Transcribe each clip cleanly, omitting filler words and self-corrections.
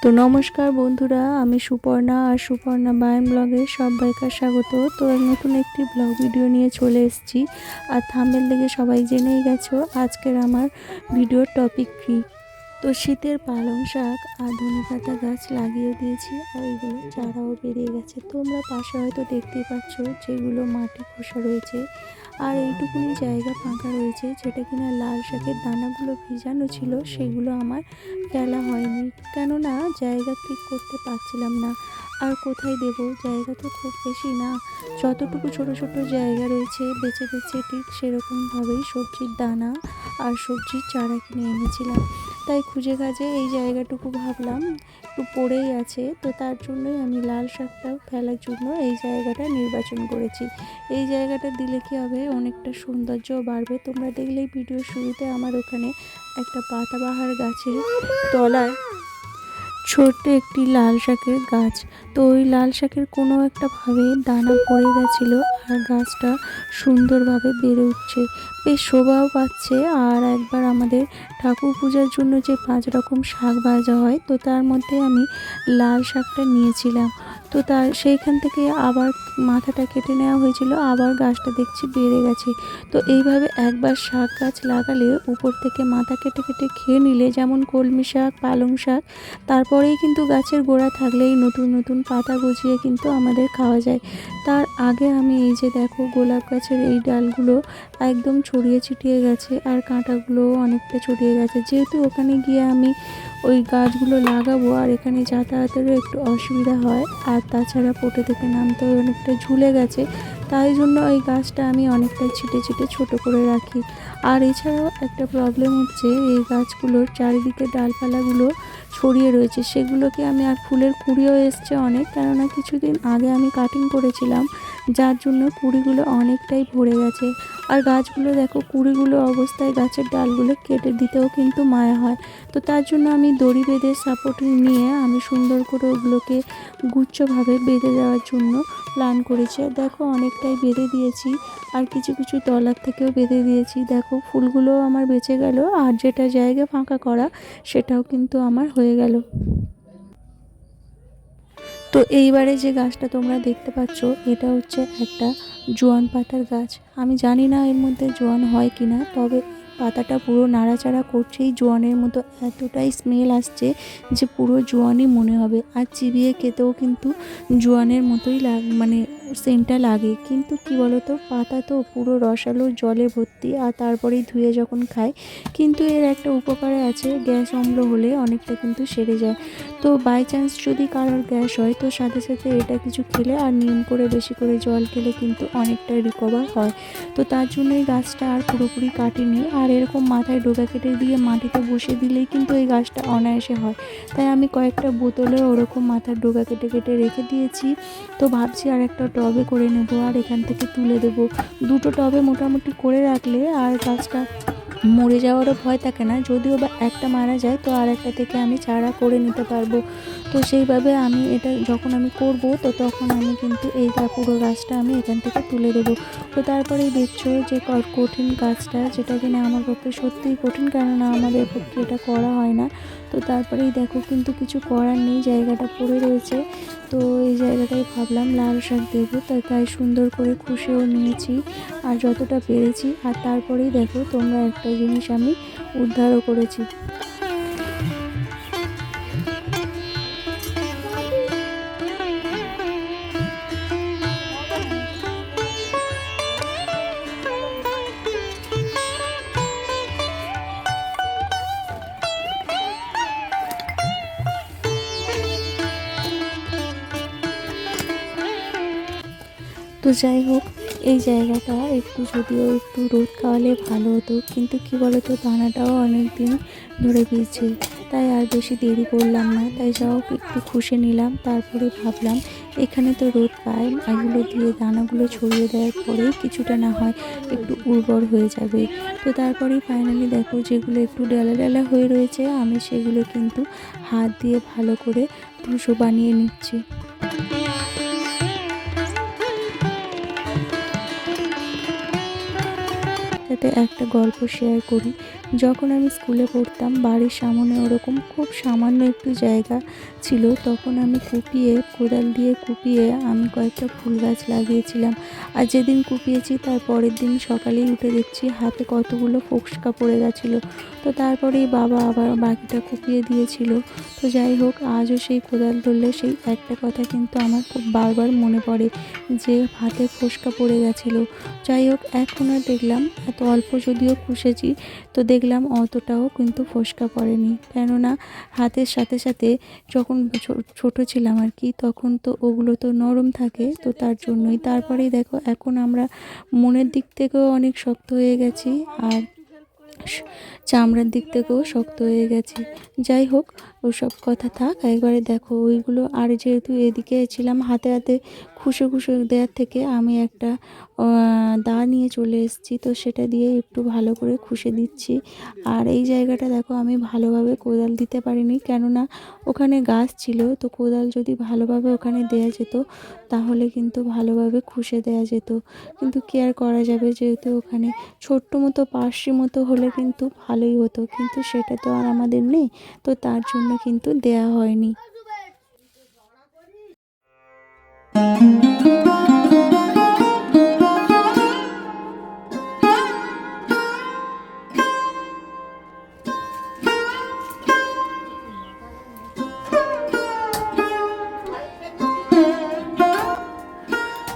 তো নমস্কার বন্ধুরা, আমি সুপর্ণা আর সুপর্ণা বায়ন ব্লগে সবাইকে স্বাগত। তো নতুন একটি ব্লগ ভিডিও নিয়ে চলে এসেছি। আর থাম্বনেল দেখে সবাই জেনেই গেছো আজকের আমার ভিডিওর টপিক কী। তো শীতের পালং শাক আর ধনেপাতা গাছ লাগিয়ে দিয়েছি, আর এগুলো চারাও বেরিয়ে গেছে। তোমরা পাশে হয়তো দেখতেই পাচ্ছ যেগুলো মাটি খোসা রয়েছে, আর এইটুকুনি জায়গা ফাঁকা রয়েছে যেটা কিনা লাল শাকের দানাগুলো ভিজানো ছিল, সেগুলো আমার ফেলা হয়নি, কেননা জায়গা ঠিক করতে পারছিলাম না। আর কোথায় দেব, জায়গা তো খুব বেশি না, যতটুকু ছোট ছোট জায়গা রয়েছে বেছে বেছে ঠিক সেরকমভাবেই সবজির দানা আর সবজির চারা কিনে এনেছিলাম। তাই খুঁজে খাজে এই জায়গাটুকু ভাবলাম একটু পড়েই আছে, তো তার জন্যই আমি লাল শাকটা ফেলার জন্য এই জায়গাটা নির্বাচন করেছি। এই জায়গাটা দিলে কি হবে, অনেকটা সৌন্দর্য বাড়বে। তোমরা দেখলেই ভিডিও শুরুতে আমার ওখানে একটা পাতাবাহার গাছের তলায় ছোট্ট একটি লাল শাকের গাছ, তো ওই লাল শাকের কোনো একটা ভাবে দানা পড়ে গেছিলো, আর গাছটা সুন্দরভাবে বেড়ে উঠছে, বেশ শোভাও পাচ্ছে। আর একবার আমাদের ঠাকুর পূজার জন্য যে 5 রকম শাক ভাজা হয়, তো তার মধ্যে আমি লাল শাকটা নিয়েছিলাম। তো তার সেইখান থেকে আবার মাথাটা কেটে নেওয়া হয়েছিল, আবার গাছটা দেখছি বেড়ে গেছে। তো এইভাবে একবার শাক গাছ লাগালে উপর থেকে মাথা কেটে কেটে খেয়ে নিলে, যেমন কলমি শাক, পালং শাক, তারপরেই কিন্তু গাছের গোড়া থাকলেই নতুন নতুন পাতা গজিয়ে কিন্তু আমাদের খাওয়া যায়। তার আগে আমি এই যে দেখো গোলাপ গাছের এই ডালগুলো একদম ছড়িয়ে ছিটিয়ে গেছে, আর কাঁটাগুলোও অনেকটা ছড়িয়ে গেছে। যেহেতু ওখানে গিয়ে আমি ওই গাছগুলো লাগাবো, আর এখানে যাতায়াতেরও একটু অসুবিধা হয়, আর তাছাড়া পোটে থেকে নামতেও অনেকটা ঝুলে গেছে, তাই জন্য ওই গাছটা আমি অনেকটাই ছিটে ছিটে ছোটো করে রাখি। আর এছাড়াও একটা প্রবলেম হচ্ছে, এই গাছগুলোর চারিদিকে ডালপালাগুলো ছড়িয়ে রয়েছে, সেগুলোকে আমি, আর ফুলের কুঁড়িও এসছে অনেক, কেননা কিছুদিন আগে আমি কাটিং করেছিলাম, যার জন্য কুঁড়িগুলো অনেকটাই ভরে গেছে। আর গাছগুলো দেখো কুঁড়িগুলো অবস্থায় গাছের ডালগুলো কেটে দিতেও কিন্তু মায়া হয়। তো তার জন্য আমি দড়ি বেঁধে সাপোর্ট নিয়ে আমি সুন্দর করে ওগুলোকে গুচ্ছভাবে বেঁধে দেওয়ার জন্য প্ল্যান করেছি। আর দেখো অনেকটাই বেঁধে দিয়েছি, আর কিছু কিছু তলার থেকেও বেঁধে দিয়েছি। দেখো ফুলগুলোও আমার বেঁচে গেল, আর যেটা জায়গা ফাঁকা করা সেটাও কিন্তু আমার হয়ে গেল। তো এইবারে যে গাছটা তোমরা দেখতে পাচ্ছ, এটা হচ্ছে একটা জোয়ান পাতার গাছ। আমি জানি না এর মধ্যে জোয়ান হয় কিনা, তবে পাতাটা পুরো নাড়াচাড়া করছেই জোয়ানের মতো এতটাই স্মেল আসছে যে পুরো জোয়ানই মনে হবে, আর চিবিয়ে খেতেও কিন্তু জোয়ানের মতোই মানে সেন্টটা লাগে। কিন্তু কি বলতো, পাতা তো পুরো রসালো জলে ভর্তি, আর তারপরেই ধুয়ে যখন খায়। কিন্তু এর একটা উপকারে আছে, গ্যাস অম্ল হলে অনেকটা কিন্তু সেরে যায়। তো বাই চান্স যদি কারোর গ্যাস হয়, তো সাথে সাথে এটা কিছু খেলে আর নিয়ম করে বেশি করে জল খেলে কিন্তু অনেকটাই রিকভার হয়। তো তার জন্য এই গাছটা আর পুরোপুরি কাটিনি, আর এরকম মাথায় ডোকা কেটে দিয়ে মাটিতে বসিয়ে দিলেই কিন্তু এই গাছটা অনায়াসে হয়। তাই আমি কয়েকটা বোতলে ওরকম মাথার ডোকা কেটে কেটে রেখে দিয়েছি। তো ভাবছি আর একটা টবে করে নেব, আর এখান থেকে তুলে দেব। দুটো টবে মোটামুটি করে রাখলে আর গাছটা মরে যাওয়ারও ভয় থাকে না, যদিও বা একটা মারা যায় তো আর একটা থেকে আমি চারা করে নিতে পারবো। তো সেইভাবে আমি এটা যখন আমি করব, তো তখন আমি কিন্তু এই পুরো গাছটা আমি এখান থেকে তুলে দেবো। তো তারপরেই দেখছো যে কঠিন কাজটা, যেটা কিনা আমার পক্ষে সত্যিই কঠিন, কেননা আমাদের পক্ষে এটা করা হয় না। তো তারপরেই দেখো কিন্তু কিছু করার নেই, জায়গাটা পড়ে রয়েছে। তো এই জায়গাটায় ভাবলাম লাল শাক দেবো, তাই সুন্দর করে খুশেও নিয়েছি আর যতটা পেরেছি। আর তারপরেই দেখো তোমরা একটা জিনিস আমি উদ্ধারও করেছি। তো যাই হোক, এই জায়গাটা একটু যদিও একটু রোদ খাওয়ালে ভালো হতো, কিন্তু কি বলতো, দানাটাও অনেক দিন ধরে ভিজছে, তাই আর বেশি দেরি করলাম না। তাই যাও একটু খুশে নিলাম, তারপরে ভাবলাম এখানে তো রোদ পায়, এগুলো দিয়ে দানাগুলো ছড়িয়ে দেওয়ার পরেই কিছুটা না হয় একটু উর্বর হয়ে যাবে। তো তারপরেই ফাইনালি দেখো যেগুলো একটু ডেলা ডেলা হয়ে রয়েছে, আমি সেগুলো কিন্তু হাত দিয়ে ভালো করে ভুষো বানিয়ে নিচ্ছি। সাথে একটা গল্প শেয়ার করি। যখন আমি স্কুলে পড়তাম বাড়ির সামনে ওরকম খুব সামান্য একটু জায়গা ছিল, তখন আমি কোদাল দিয়ে কুপিয়ে আমি কয়েকটা ফুল গাছ লাগিয়েছিলাম। আর যেদিন কুপিয়েছি তার পরের দিন সকালেই উঠে দেখছি হাতে কতগুলো ফোস্কা পড়ে গেছিলো। তো তারপরেই বাবা আবার বাকিটা কুপিয়ে দিয়েছিল। তো যাই হোক, আজও সেই কোদাল ধরলে সেই একটা কথা কিন্তু আমার খুব বারবার মনে পড়ে যে হাতে ফোস্কা পড়ে গেছিলো। যাই হোক, এখন আর দেখলাম এত অল্প যদিও খুশেছি, তো দেখলাম অতটাও কিন্তু ফোস্কা পড়েনি, কেননা হাতের সাথে সাথে যখন ছোট ছিলাম আর কি, তখন তো ওগুলো তো নরম থাকে, তো তার জন্যই। তারপরেই দেখো এখন আমরা মনের দিক থেকেও অনেক শক্ত হয়ে গেছি, আর চামড়ার দিক থেকেও শক্ত হয়ে গেছি। যাই হোক, ওসব কথা থাক, একবারে দেখো ওইগুলো। আর যেহেতু এদিকে ছিলাম, হাতে হাতে খুশে খুশে দেওয়ার থেকে আমি একটা দা নিয়ে চলে এসেছি, তো সেটা দিয়ে একটু ভালো করে খুশে দিচ্ছি। আর এই জায়গাটা দেখো আমি ভালোভাবে কোদাল দিতে পারিনি, কেননা ওখানে গাছ ছিল, তো কোদাল যদি ভালোভাবে ওখানে দেওয়া যেত তাহলে কিন্তু ভালোভাবে খুশে দেওয়া যেত। কিন্তু কি আর করা যাবে, যেহেতু ওখানে ছোট্ট মতো পার্শ্ব মতো হলে কিন্তু ভালোই হতো, কিন্তু সেটা তো আর আমাদের নেই, তো তার জন্য কিন্তু দেয়া হয়নি।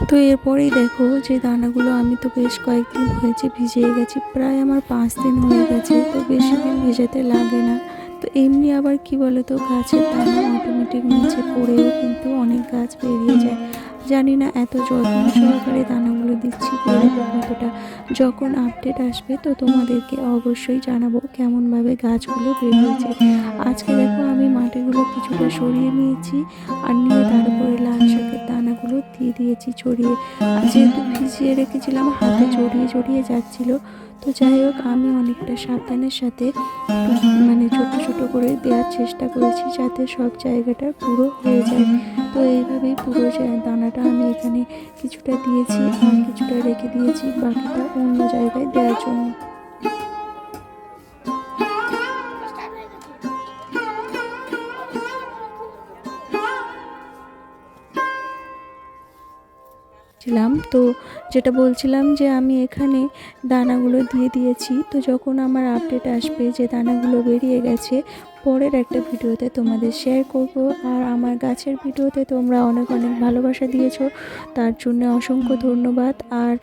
তো এরপরেই দেখো যে দানাগুলো আমি তো বেশ কয়েকদিন হয়েছে ভিজিয়ে গেছি, প্রায় আমার 5 দিন হয়ে গেছে, তো বেশি দিন ভেজাতে লাগে না। তো এমনি আবার কি বলো তো, গাছের দানা অটোমেটিক নিচে পড়েও কিন্তু অনেক গাছ বেরিয়ে যায়। জানি না এত যত্ন সহকারে দানাগুলো দিচ্ছি বেরোবে কতটা। যখন আপডেট আসবে তো তোমাদেরকে অবশ্যই জানাবো কেমনভাবে গাছগুলো বেরিয়েছে। আজকে দেখো আমি মাটিগুলো কিছুটা সরিয়ে নিয়েছি, আর নিয়ে তার উপরে লাল শাকের দানাগুলো দিয়ে দিয়েছি ছড়িয়ে। আর যেহেতু ভিজিয়ে রেখেছিলাম হাতে জড়িয়ে জড়িয়ে যাচ্ছিল, তো যাই হোক আমি অনেকটা সাবধানের সাথে মানে ছোট ছোট করে দেওয়ার চেষ্টা করেছি যাতে সব জায়গাটা পুরো হয়ে যায়। তো এইভাবেই পুরো দানাটা আমি এখানে কিছুটা দিয়েছি, আর কিছুটা রেখে দিয়েছি বাকিটা অন্য জায়গায় দেওয়ার জন্য। তো যেটা বলছিলাম যে আমি এখানে দানাগুলো দিয়ে দিয়েছি, তো যখন আমার আপডেট আসবে যে দানাগুলো বেরিয়ে গেছে, পরের একটা ভিডিওতে তোমাদের শেয়ার করব। আর আমার গাছের ভিডিওতে তোমরা অনেক অনেক ভালোবাসা দিয়েছো, তার জন্য অসংখ্য ধন্যবাদ। আর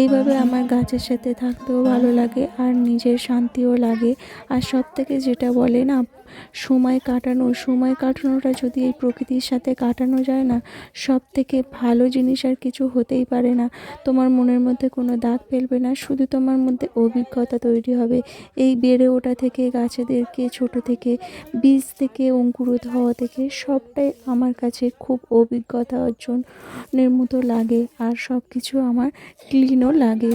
এইভাবে আমার গাছের সাথে থাকতেও ভালো লাগে, আর নিজের শান্তিও লাগে। আর সব থেকে যেটা বলে না, সময় কাটানোটা যদি এই প্রকৃতির সাথে কাটানো যায় না, সব থেকে ভালো জিনিস আর কিছু হতেই পারে না। তোমার মনের মধ্যে কোনো দাগ ফেলবে না, শুধু তোমার মধ্যে অভিজ্ঞতা তৈরি হবে। এই বেড়ে ওঠা থেকে, গাছেদেরকে ছোট থেকে, বীজ থেকে অঙ্কুরিত হওয়া থেকে, সবটাই আমার কাছে খুব অভিজ্ঞতা অর্জনের মতো লাগে, আর সব কিছু আমার ক্লিনও লাগে।